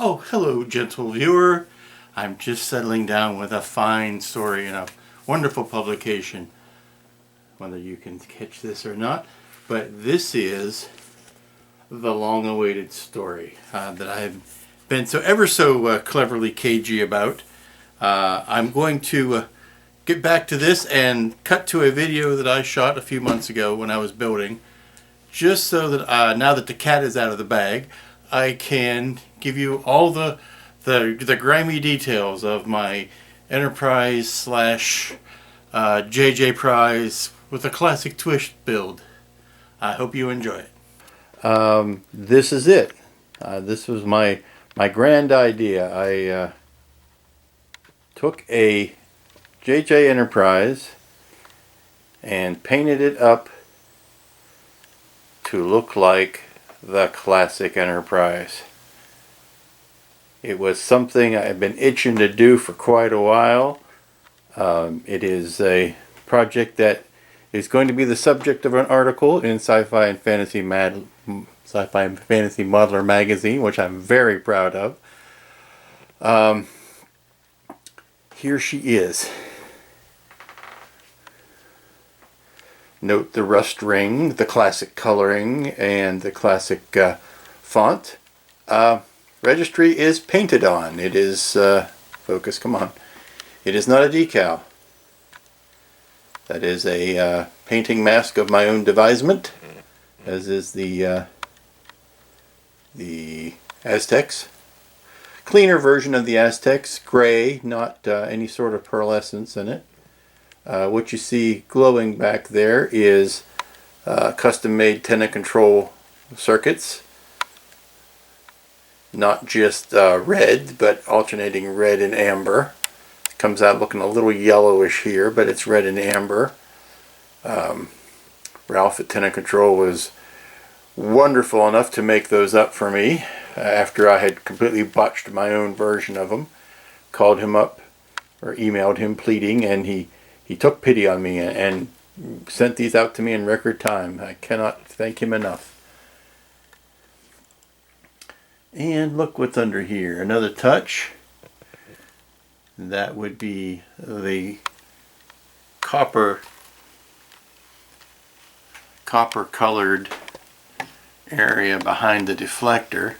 Oh, hello, gentle viewer. I'm just settling down with a fine story in a wonderful publication. Whether you can catch this or not, but this is the long-awaited story that I've been ever so cleverly cagey about. I'm going to get back to this and cut to a video that I shot a few months ago when I was building, just so that now that the cat is out of the bag, I can give you all the grimy details of my Enterprise slash JJ Prize with a classic twist build. I hope you enjoy it. This is it. This was my grand idea. I took a JJ Enterprise and painted it up to look like the classic Enterprise. It was something I've been itching to do for quite a while. It is a project that is going to be the subject of an article in SciFi and Fantasy Modeller magazine, which I'm very proud of. Here she is. Note the rust ring, the classic coloring, and the classic font. Registry is painted on. It is, focus, come on. It is not a decal. That is a painting mask of my own devisement, as is the Aztecs. Cleaner version of the Aztecs, gray, not any sort of pearlescence in it. What you see glowing back there is custom-made tenant control circuits. Not just red, but alternating red and amber. It comes out looking a little yellowish here, but it's red and amber. Ralph at Tenant Control was wonderful enough to make those up for me after I had completely botched my own version of them. Called him up, or emailed him pleading, and he took pity on me and sent these out to me in record time. I cannot thank him enough. And look what's under here. Another touch. That would be the copper colored area behind the deflector.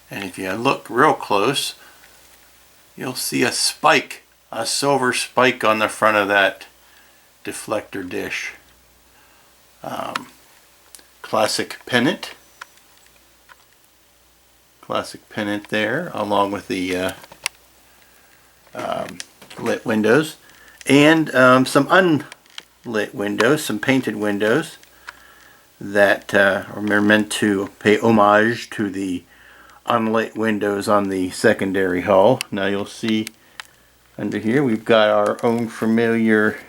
And if you look real close, you'll see a spike, a silver spike on the front of that deflector dish. Classic pennant. Classic pennant there, along with the lit windows, and some unlit windows, some painted windows that are meant to pay homage to the unlit windows on the secondary hull. Now you'll see under here we've got our own familiar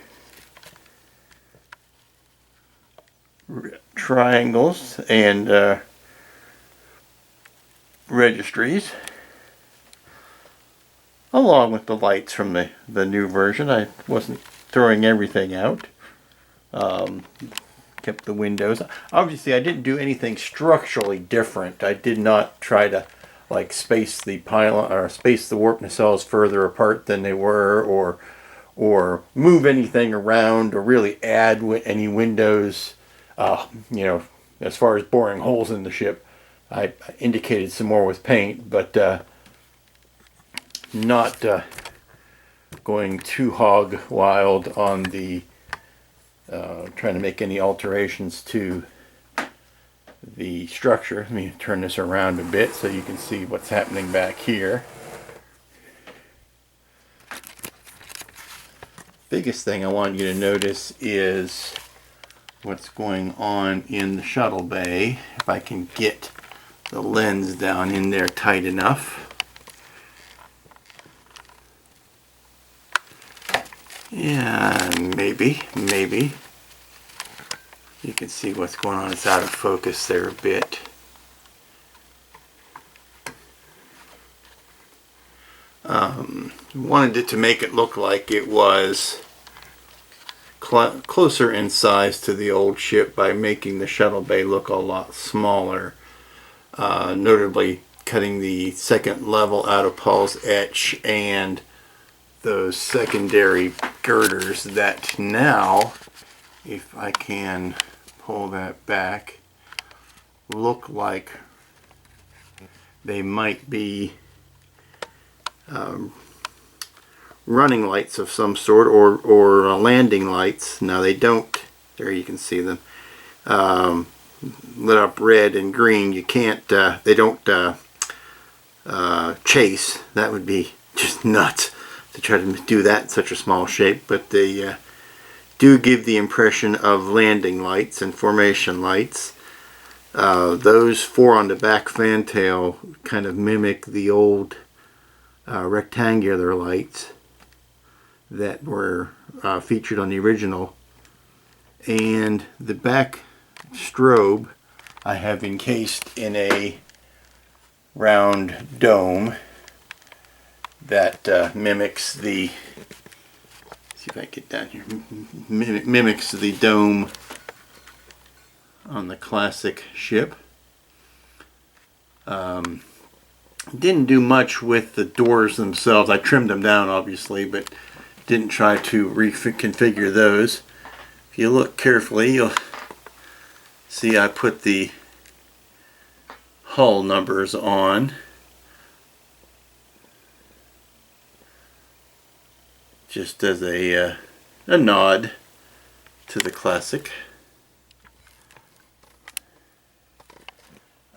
triangles and registries, along with the lights from the new version. I wasn't throwing everything out. Kept the windows. Obviously I didn't do anything structurally different. I did not try to like space the pylon or space the warp nacelles further apart than they were, or move anything around, or really add any windows, you know, as far as boring holes in the ship. I indicated some more with paint, but not going too hog wild on the trying to make any alterations to the structure. Let me turn this around a bit so you can see what's happening back here. Biggest thing I want you to notice is what's going on in the shuttle bay. If I can get the lens down in there tight enough. Yeah, maybe. You can see what's going on. It's out of focus there a bit. Wanted it to make it look like it was closer in size to the old ship by making the shuttle bay look a lot smaller. Notably cutting the second level out of Paul's etch and those secondary girders that now, if I can pull that back, look like they might be running lights of some sort, or landing lights. Now they don't, there you can see them, lit up red and green. You can't, they don't chase. That would be just nuts to try to do that in such a small shape, but they do give the impression of landing lights and formation lights. Those four on the back fantail kind of mimic the old rectangular lights that were featured on the original, and the back strobe I have encased in a round dome that mimics the, see if I get down here, mimics the dome on the classic ship. Didn't do much with the doors themselves. I trimmed them down obviously, but didn't try to reconfigure those. If you look carefully, you'll see I put the hull numbers on, just as a nod to the classic.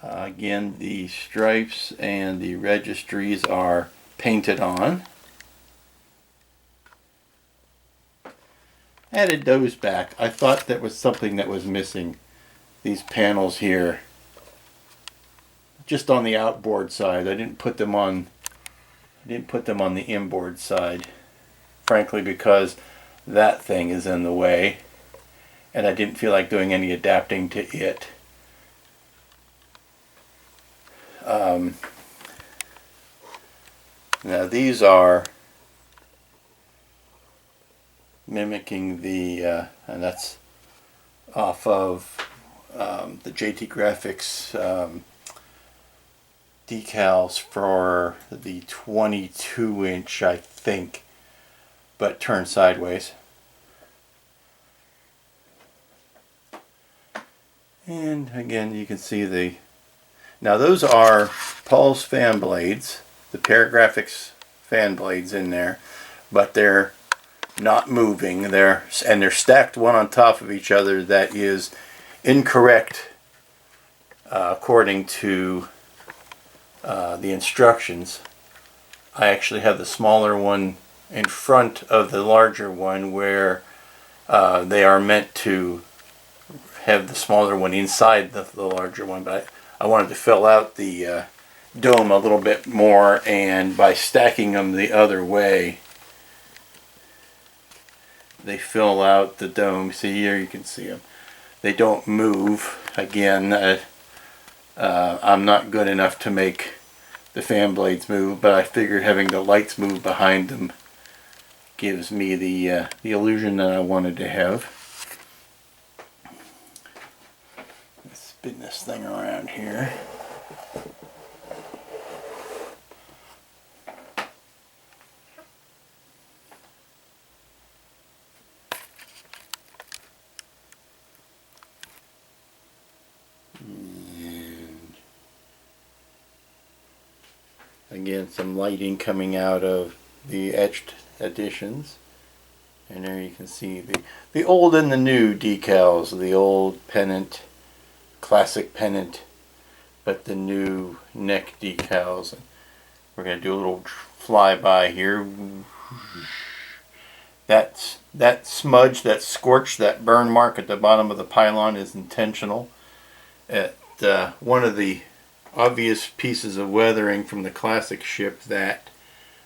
Again, the stripes and the registries are painted on. Added those back. I thought that was something that was missing. These panels here, just on the outboard side. I didn't put them on the inboard side, frankly, because that thing is in the way, and I didn't feel like doing any adapting to it. Now these are mimicking the, and that's off of the JT Graphics decals for the 22-inch, I think, but turned sideways. And again, you can see the, now those are Paul's fan blades, the Paragraphics fan blades in there, but they're not moving. They're stacked one on top of each other. That is incorrect according to the instructions. I actually have the smaller one in front of the larger one, where they are meant to have the smaller one inside the larger one, but I wanted to fill out the dome a little bit more, and by stacking them the other way, they fill out the dome. See here, you can see them. They don't move. Again, I'm not good enough to make the fan blades move, but I figured having the lights move behind them gives me the illusion that I wanted to have. Let's spin this thing around here. Again, some lighting coming out of the etched editions, and there you can see the old and the new decals. The old pennant, classic pennant, but the new neck decals. We're going to do a little flyby here. That smudge, that scorch, that burn mark at the bottom of the pylon is intentional. At one of the obvious pieces of weathering from the classic ship that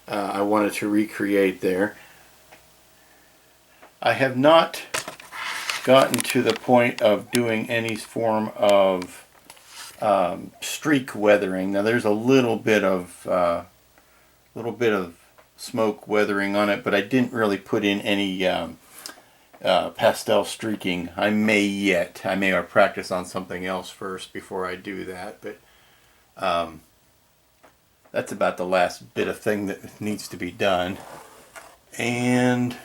I wanted to recreate there. I have not gotten to the point of doing any form of streak weathering. Now there's a little bit of smoke weathering on it, but I didn't really put in any pastel streaking. I may practice on something else first before I do that, but that's about the last bit of thing that needs to be done. And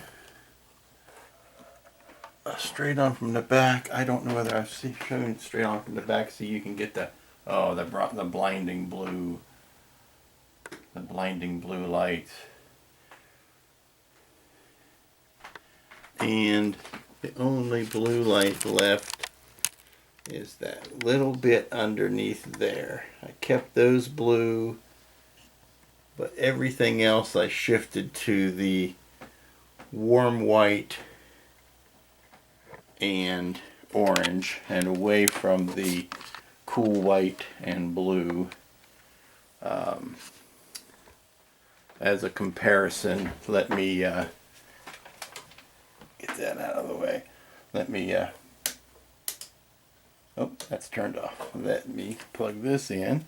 straight on from the back, I don't know whether I've shown it straight on from the back so you can get the, oh, the blinding blue, light. And the only blue light left is that little bit underneath there. I kept those blue, but everything else I shifted to the warm white and orange and away from the cool white and blue. As a comparison, let me get that out of the way. Let me oh, that's turned off. Let me plug this in.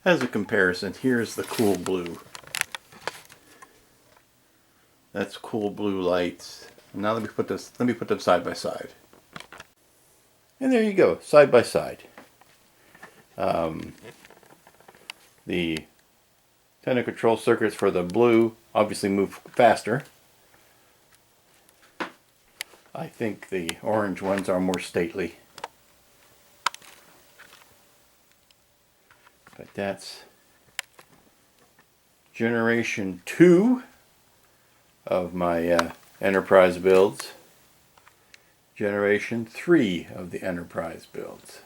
As a comparison, here's the cool blue. That's cool blue lights. Now let me put them side by side. And there you go, side by side. The antenna control circuits for the blue obviously move faster. I think the orange ones are more stately. But that's generation 2 of my Enterprise builds. Generation 3 of the Enterprise builds.